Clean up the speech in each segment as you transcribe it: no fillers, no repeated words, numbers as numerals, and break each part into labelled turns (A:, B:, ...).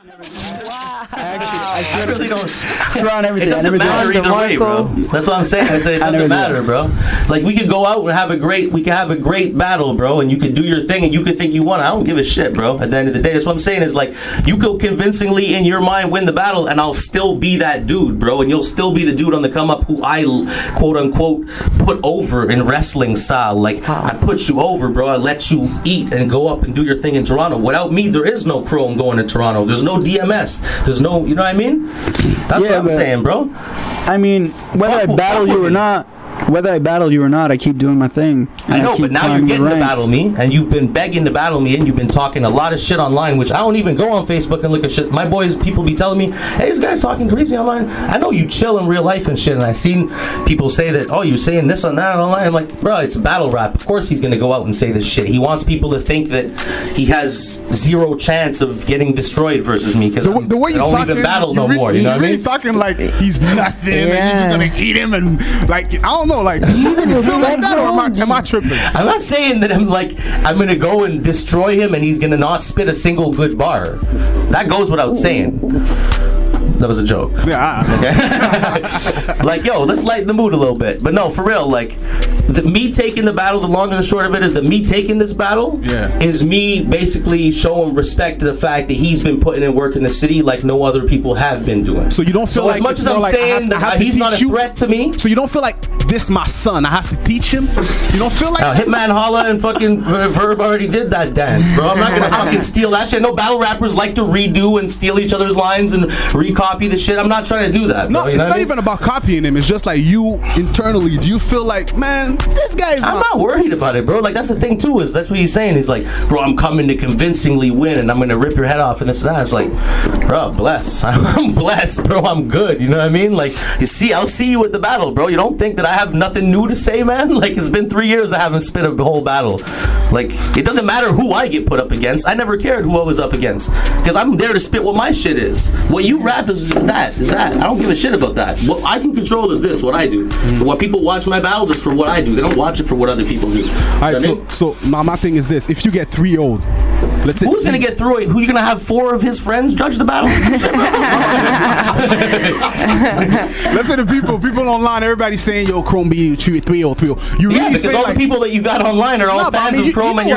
A: I really don't.
B: Swear on everything.
A: It doesn't matter either way, bro. That's what I'm saying. Is that it doesn't matter, bro. Like we could go out and have a great battle, bro, and you could do your thing and you could think you won. I don't give a shit, bro. At the end of the day, that's what I'm saying. Is like you could convincingly in your mind win the battle, and I'll still be that dude, bro, and you'll still be the dude on the come up who I quote unquote put over in wrestling style. Like I put you over, bro. I let you eat and go up and do your thing in Toronto. Without me, there is no Krome going to Toronto. There's no DMS. There's no, you know what I mean? That's what I'm saying, bro.
B: I mean, whether I battle you or not, I keep doing my thing.
A: I know, but now you're getting to battle me, and you've been begging to battle me, and you've been talking a lot of shit online, which I don't even go on Facebook and look at shit. My boys, people be telling me, hey, this guy's talking crazy online. I know you chill in real life and shit, and I've seen people say that, oh, you're saying this on that online. I'm like, bro, it's battle rap. Of course he's going to go out and say this shit. He wants people to think that he has zero chance of getting destroyed versus me, because I don't even battle no more, you know what I mean?
C: You're talking like he's nothing, and you're just going to eat him, and like, I don't know, like, even you feel like that, or am I tripping?
A: I'm not saying that I'm gonna go and destroy him and he's gonna not spit a single good bar. That goes without saying. That was a joke.
C: Yeah.
A: Okay. Like, yo, let's lighten the mood a little bit. But no, for real, like, me taking the battle, the long and the short of it is that me taking this battle is me basically showing respect to the fact that he's been putting in work in the city like no other people have been doing.
C: So you don't feel like,
A: as much as I'm saying that he's not a threat to me.
C: So you don't feel like this my son, I have to teach him? You don't feel like
A: Hitman Holla and fucking Verb already did that dance, bro. I'm not gonna fucking steal that shit. I know battle rappers like to redo and steal each other's lines and recopy the shit. I'm not trying to do that, bro.
C: No, it's not even about copying him. It's just like you internally, do you feel like, man, this guy's
A: I'm not worried about it, bro. Like, that's the thing too, is that's what he's saying. He's like, bro, I'm coming to convincingly win and I'm gonna rip your head off and this and that. It's like, bro, bless. I'm blessed, bro. I'm good. You know what I mean? Like, I'll see you at the battle, bro. You don't think that I have nothing new to say, man? Like, it's been 3 years I haven't spit a whole battle. Like, it doesn't matter who I get put up against. I never cared who I was up against, because I'm there to spit what my shit is. What you rap is that. I don't give a shit about that. What I can control is this, what I do. What people watch my battles is for what I do. They don't watch it for what other people do.
C: Alright, so my thing is this. If you get 3-0'd, let's say,
A: who's gonna get through it? Who you gonna have 4 of his friends judge the battle?
C: Let's say the people online, everybody's saying, yo, Krome beat you 3-0. You really
A: because all the people that you got online are all fans of Krome and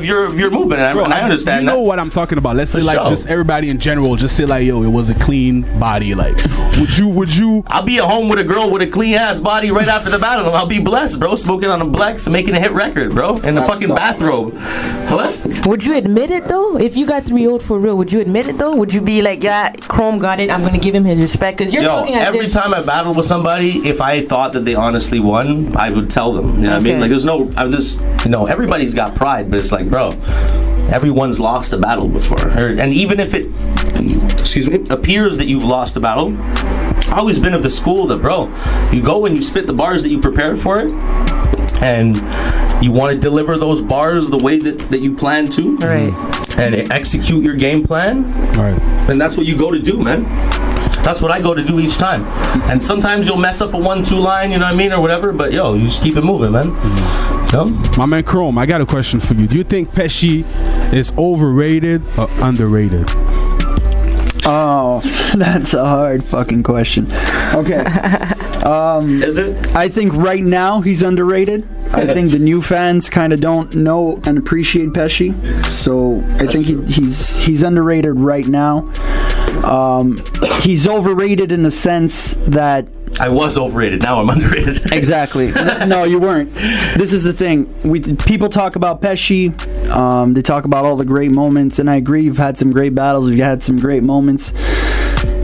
A: your movement, and I understand that.
C: You know what I'm talking about. Let's say like just everybody in general, just say like, yo, it was a clean body. Like, would you?
A: I'll be at home with a girl with a clean ass body right after the battle, and I'll be blessed, bro. Smoking on a Blex and making a hit record, bro, in the fucking bathrobe. What?
D: Would you admit it though? If you got 3-0 for real, would you admit it though? Would you be like, yeah, Krome got it, I'm gonna give him his respect? Because you're talking as
A: every time I battled with somebody, if I thought that they honestly won, I would tell them. You know what I mean? Like, there's no, I'm just, everybody's got pride, but it's like, bro, everyone's lost a battle before. And even if it appears that you've lost a battle, I've always been of the school that, bro, you go and you spit the bars that you prepared for it, and you want to deliver those bars the way that you plan to,
D: right,
A: and execute your game plan,
C: right,
A: and that's what you go to do, man. That's what I go to do each time. And sometimes you'll mess up a 1-2 line, you know what I mean, or whatever, but yo, you just keep it moving, man.
C: My man Krome, I got a question for you. Do you think Pesci is overrated or underrated?
B: Oh, that's a hard fucking question. Okay.
A: Is it?
B: I think right now he's underrated. I think the new fans kind of don't know and appreciate Pesci, so I think he's underrated right now. He's overrated in the sense that
A: I was overrated. Now I'm underrated.
B: Exactly. No, you weren't. This is the thing. People talk about Pesci. They talk about all the great moments, and I agree. You've had some great battles. You've had some great moments.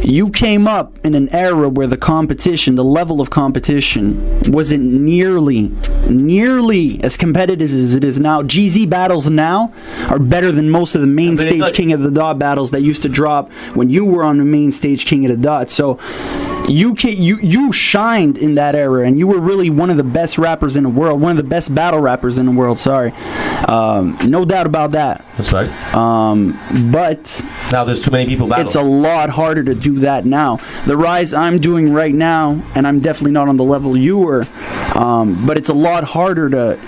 B: You came up in an era where the competition, the level of competition, wasn't nearly as competitive as it is now. GZ battles now are better than most of the main stage King of the Dot battles that used to drop when you were on the main stage King of the Dot. So you shined in that era, and you were really one of the best rappers in the world, one of the best battle rappers in the world. Sorry, no doubt about that.
A: That's right.
B: But
A: now there's too many people battling.
B: It's a lot harder to do that now. The rise I'm doing right now, and I'm definitely not on the level you were, but it's a lot harder to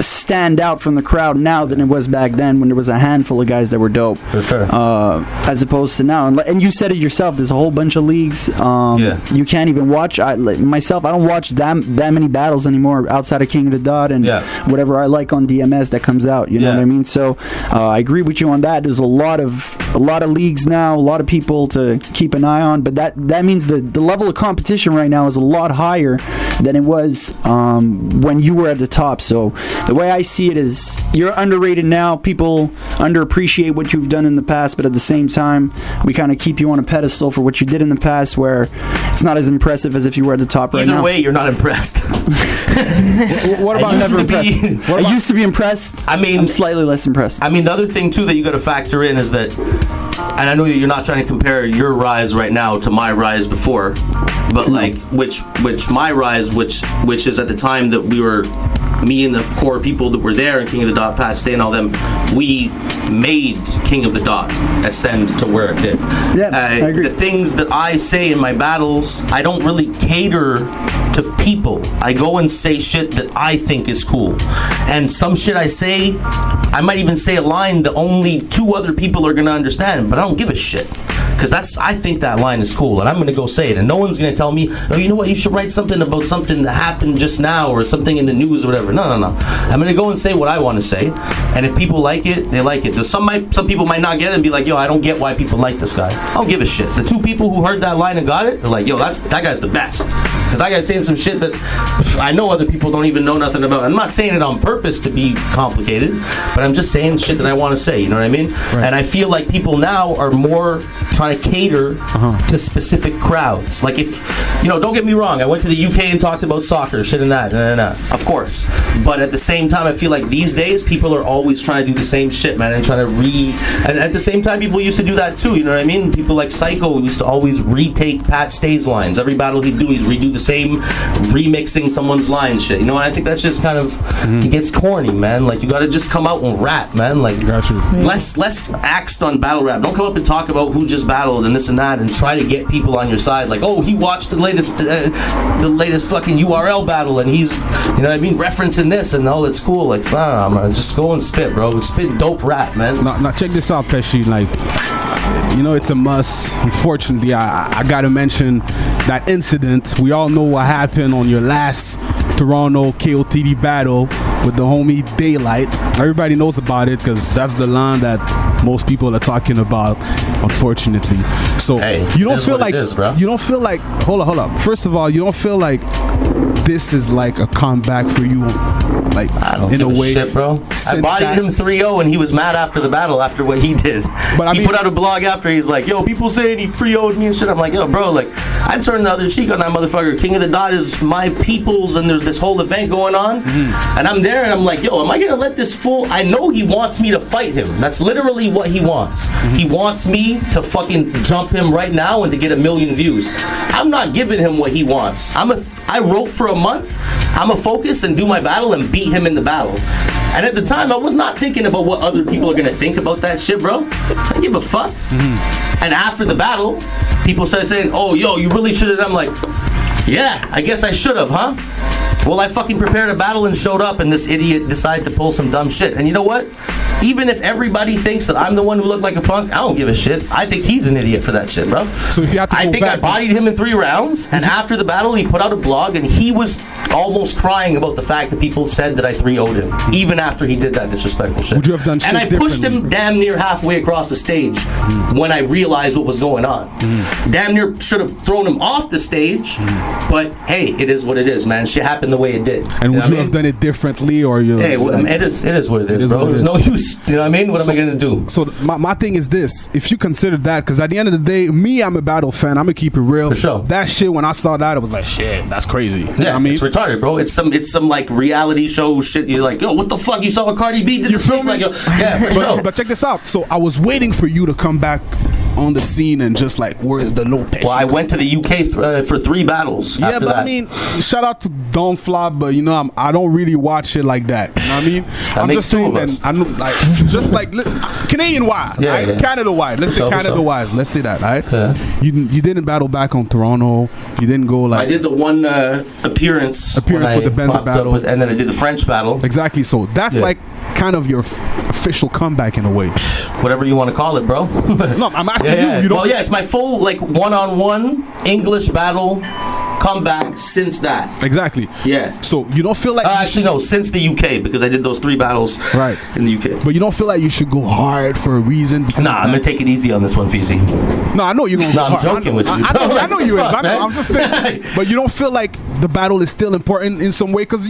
B: stand out from the crowd now than it was back then when there was a handful of guys that were dope.
A: For sure.
B: As opposed to now. And you said it yourself, there's a whole bunch of leagues. You can't even watch. I don't watch that many battles anymore outside of King of the Dot and whatever I like on DMS that comes out. You know what I mean? So I agree with you on that. There's a lot of leagues now, a lot of people to keep an eye on. But that means the level of competition right now is a lot higher than it was when you were at the top. So the way I see it is you're underrated now. People underappreciate what you've done in the past, but at the same time, we kind of keep you on a pedestal for what you did in the past, where it's not as impressive as if you were at the top right now.
A: Either way, you're not impressed.
B: What about never impressed? I used to be impressed. I'm slightly less impressed.
A: I mean, the other thing too that you got to factor in is that, and I know you're not trying to compare your rise right now to my rise before, but like which my rise, which is at the time that we were, me and the core people that were there in King of the Dot, Pat Stay and all them, we made King of the Dot ascend to where it did.
B: Yeah, I agree.
A: The things that I say in my battles, I don't really cater to people. I go and say shit that I think is cool. And some shit I say, I might even say a line that only 2 other people are going to understand, but I don't give a shit. Because I think that line is cool, and I'm going to go say it, and no one's going to tell me, oh, you know what, you should write something about something that happened just now, or something in the news or whatever. No. I'm going to go and say what I want to say, and if people like it, they like it. Some people might not get it and be like, yo, I don't get why people like this guy. I don't give a shit. The 2 people who heard that line and got it, they're like, yo, that guy's the best. Because that guy's saying some shit that I know other people don't even know nothing about. I'm not saying it on purpose to be complicated, but I'm just saying shit that I want to say, you know what I mean? Right. And I feel like people now are more trying to cater to specific crowds. Like if, don't get me wrong, I went to the UK and talked about soccer, shit and that, of course. But at the same time, I feel like these days, people are always trying to do the same shit, man, and trying to and at the same time, people used to do that too, you know what I mean? People like Psycho used to always retake Pat Stay's lines. Every battle he'd do, he'd redo the same remixing someone's line shit. And I think that's just kind of, it gets corny, man. Like, you gotta just come out and rap, man. Like, less axed on battle rap. Don't come up and talk about who just battled and this and that and try to get people on your side. Like, oh, he watched the latest fucking URL battle and he's, referencing this and all it's cool. Like, nah, man, just go and spit, bro. Spit dope rap, man.
C: Now check this out, Pesci. Like, it's a must. Unfortunately, I gotta mention that incident. We all know what happened on your last Toronto KOTD battle with the homie Daylight. Everybody knows about it because that's the line that most people are talking about, unfortunately. So you don't feel like hold up. First of all, you don't feel like this is like a comeback for you, like
A: I don't
C: in
A: give
C: a way,
A: shit, bro. I bodied him 3-0 and he was mad after the battle after what he did. But he put out a blog after. He's like, yo, people saying he 3-0'd me and shit. I'm like, yo, bro, like I turned the other cheek on that motherfucker. King of the Dot is my people's, and there's this whole event going on, and I'm there and I'm like, yo, am I gonna let this fool? I know he wants me to fight him. That's literally what he wants. He wants me to fucking jump him right now and to get 1 million views. I'm not giving him what he wants. I wrote for a month. I'm gonna focus and do my battle and beat him in the battle. And at the time, I was not thinking about what other people are gonna think about that shit, bro. I don't give a fuck. And after the battle, people started saying, oh, yo, you really should have. I'm like, yeah, I guess I should have, huh? Well, I fucking prepared a battle and showed up, and this idiot decided to pull some dumb shit. And you know what? Even if everybody thinks that I'm the one who looked like a punk, I don't give a shit. I think he's an idiot for that shit, bro.
C: So if you have to
A: I think I bodied him in 3 rounds, and after the battle, he put out a blog, and he was almost crying about the fact that people said that I 3-0'd him, even after he did that disrespectful shit.
C: Would you have done shit
A: And I pushed him damn near halfway across the stage when I realized what was going on. Damn near should have thrown him off the stage, but hey, it is what it is, man. Shit happened the way it did.
C: And would you have done it differently, or you?
A: Hey, well, it is what it is, bro. There's no use. You know what I mean? What am I gonna do?
C: So my thing is this: if you consider that, because at the end of the day, me, I'm a battle fan. I'm gonna keep it real.
A: For sure.
C: That shit, when I saw that, I was like, shit, that's crazy. You know what I mean?
A: It's retarded, bro. It's some like reality show shit. You're like, yo, what the fuck? You saw what Cardi B did?
C: You feel me?
A: Like, yeah, for sure.
C: But check this out. So I was waiting for you to come back on the scene and just like, where's the Loe Pesci?
A: Well, I went to the UK for 3 battles.
C: Yeah,
A: after
C: but
A: that.
C: I mean, shout out to Don't Flop, but you know, I don't really watch it like that. You know what I mean? I'm
A: makes
C: just
A: two
C: saying,
A: of us.
C: I know, like, just like Canadian wise,
A: Yeah,
C: right?
A: yeah.
C: Canada wise. Let's say
A: So,
C: Canada
A: so.
C: wise. Let's say that, right?
A: Yeah.
C: You didn't battle back on Toronto. You didn't go like
A: I did the one appearance when
C: with the Bender
A: popped up
C: battle.
A: and then I did the French battle.
C: exactly. So that's
A: Yeah.
C: like kind of your official comeback in a way.
A: Whatever you want to call it, bro.
C: No, I'm asking
A: Yeah,
C: you. You
A: well, yeah, it's my full like one-on-one English battle comeback since that.
C: Exactly.
A: Yeah.
C: So you don't feel like
A: Actually, no, since the UK because I did those 3 battles
C: Right.
A: in the UK.
C: but you don't feel like you should go hard for a reason. Because
A: Nah, I'm gonna take it easy on this one, Feezy.
C: No, I know you're gonna.
A: No,
C: go
A: I'm
C: hard.
A: joking with you.
C: I know you is.
A: Fuck, man.
C: I'm just saying. But you don't feel like the battle is still important in some way because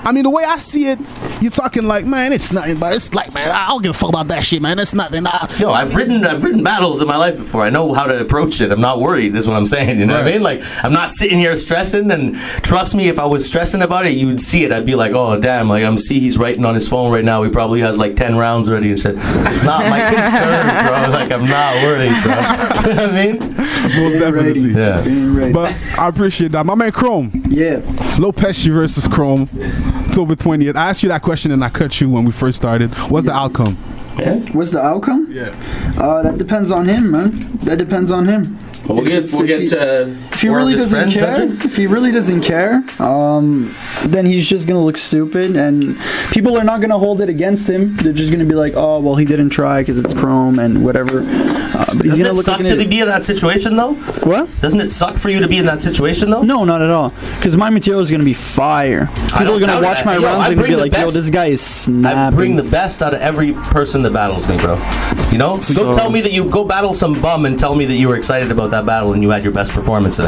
C: I mean, the way I see it, you're talking like, man, it's nothing. But it's like, man, I don't give a fuck about that shit, man. It's nothing.
A: Yo, I've written battles in my life before. I know how to approach it. I'm not worried. Is what I'm saying. You know what I
C: Right.
A: mean? Like I'm not sitting here stressing. And trust me, if I was stressing about it, you'd see it. I'd be like, oh damn, like he's writing on his phone right now. He probably has like 10 rounds already and shit. It's not my concern, bro. Like I'm not worried, bro. You know what I mean?
C: Most definitely.
A: Yeah.
B: Being ready.
C: But I appreciate that. My man Krome.
B: Yeah.
C: Loe Pesci versus Krome. October 20th. I asked you that question and I cut you when we first started. What's the outcome?
A: Yeah.
B: What's the outcome?
C: Yeah.
B: That depends on him, man. That depends on him.
A: Well,
B: If he
A: more of
B: really
A: his
B: doesn't
A: friends
B: care,
A: judging.
B: if he really doesn't care, then he's just gonna look stupid, and people are not gonna hold it against him. They're just gonna be like, oh, well, he didn't try because it's Krome and whatever. But he's
A: Doesn't
B: gonna
A: it
B: look
A: suck
B: like
A: to
B: an
A: be in that situation though?
B: What?
A: Doesn't it suck for you to be in that situation though?
B: No, not at all. Because my material is gonna be fire. People are
A: don't
B: gonna
A: doubt
B: watch
A: it.
B: my
A: Yo,
B: rounds
A: I
B: and
A: bring
B: be
A: the
B: like, yo,
A: best.
B: this guy is snapping.
A: I bring the best out of every person that battles me, bro. You know? Don't tell me that you go battle some bum and tell me that you were excited about that battle and you had your best performance today.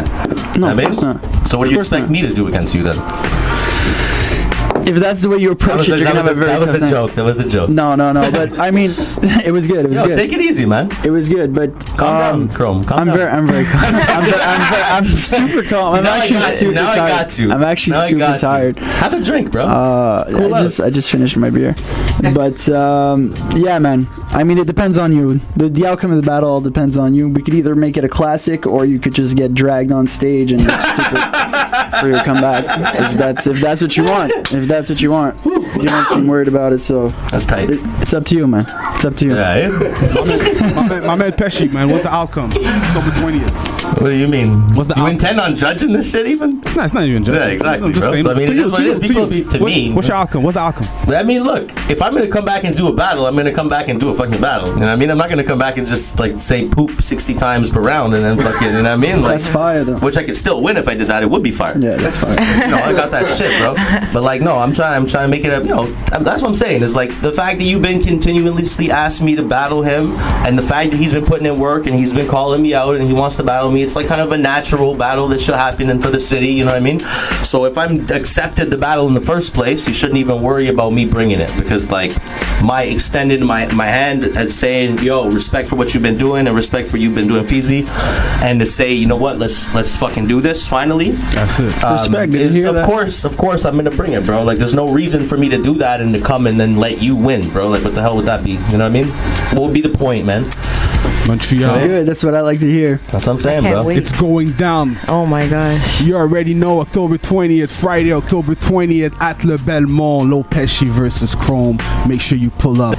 B: No,
A: I
B: of
A: mean?
B: course not.
A: So what do you
B: Of course
A: expect
B: not.
A: me to do against you then?
B: If that's the way you approach it, you're gonna have a very
A: that was
B: tough
A: a
B: time.
A: joke. That was a joke.
B: No. But I mean, it was good. It was
A: Yo,
B: good.
A: take it easy, man.
B: It was good, but
A: Calm down, Krome. Calm
B: I'm
A: down.
B: very calm. I'm super calm. I'm
A: Now I
B: actually
A: got-
B: super
A: now
B: tired.
A: I got you.
B: I'm actually
A: Now I
B: super
A: got you.
B: tired.
A: Have a drink, bro. Cool
B: I
A: out.
B: just finished my beer, but yeah, man. I mean, it depends on you. The outcome of the battle all depends on you. We could either make it a classic, or you could just get dragged on stage and look stupid for your comeback. If that's what you want. If that's what you want. You don't seem worried about it, so
A: That's tight.
B: it's up to you, man. It's up to you.
A: Yeah, eh?
C: My man Pesci, man. What's the outcome? October 20th.
A: What do you mean?
C: What's the
A: you
C: out-
A: intend on judging this shit even?
C: No, it's not even judging.
A: Yeah, exactly,
C: I'm just
A: bro.
C: saying.
A: So, I mean,
C: To
A: it is what it is. People be- to me-
C: What's your outcome? What's the outcome?
A: I mean, look, if I'm gonna come back and do a battle, I'm gonna come back and do a fucking battle. You know what I mean? I'm not gonna come back and just like say poop 60 times per round and then fucking, you know what I mean? Like,
B: That's fire, though.
A: Which I could still win if I did that. It would be fire.
B: Yeah, that's fine.
A: You know, I got that shit, bro. But like, no, I'm trying to make it up. You know, that's what I'm saying. Is like the fact that you've been continuously asking me to battle him, and the fact that he's been putting in work and he's been calling me out and he wants to battle me. It's like kind of a natural battle that should happen and for the city. You know what I mean? So if I'm accepted the battle in the first place, you shouldn't even worry about me bringing it because like my extended my hand as saying, yo, respect for what you've been doing and respect for you've been doing, Feezy, and to say, you know what, let's fucking do this finally.
C: That's it.
B: Respect, did you
A: Is
B: hear
A: of
B: that?
A: course I'm gonna bring it, bro. Like there's no reason for me to do that and to come and then let you win, bro. Like what the hell would that be? You know what I mean? What would be the point, man?
C: Montreal.
B: Good. That's what I like to hear.
A: That's what I'm saying,
D: Can't
A: bro.
D: wait.
C: It's going down.
D: Oh my gosh.
C: You already know, October 20th, Friday, October 20th at Le Belmont, Loe Pesci versus Krome. Make sure you pull up.